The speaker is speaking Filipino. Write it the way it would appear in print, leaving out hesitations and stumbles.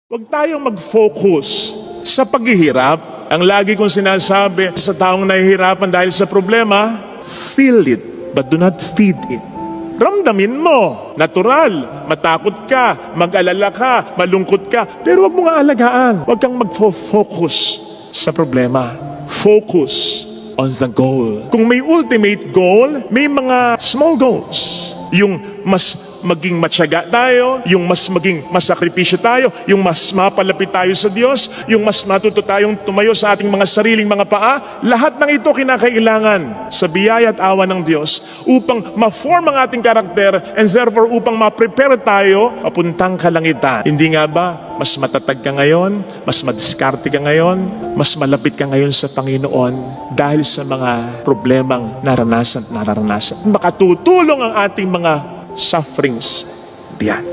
Huwag tayong mag-focus sa paghihirap. Ang lagi kong sinasabi sa taong nahihirapan dahil sa problema, feel it, but do not feed it. Ramdamin mo, natural, matakot ka, mag-alala ka, malungkot ka, pero huwag mong aalagaan. Huwag kang mag-focus sa problema. Focus on the goal. Kung may ultimate goal, may mga small goals. Yung mas maging matyaga tayo, yung mas maging masakripisyo tayo, yung mas mapalapit tayo sa Diyos, yung mas matuto tayong tumayo sa ating mga sariling mga paa, lahat ng ito kinakailangan sa biyaya at awa ng Diyos upang ma-form ang ating karakter and therefore upang ma-prepare tayo papuntang kalangitan. Hindi nga ba mas matatag ka ngayon, mas madiskarte ka ngayon, mas malapit ka ngayon sa Panginoon dahil sa mga problemang naranasan. Makatutulong ang ating mga sufferings diyan.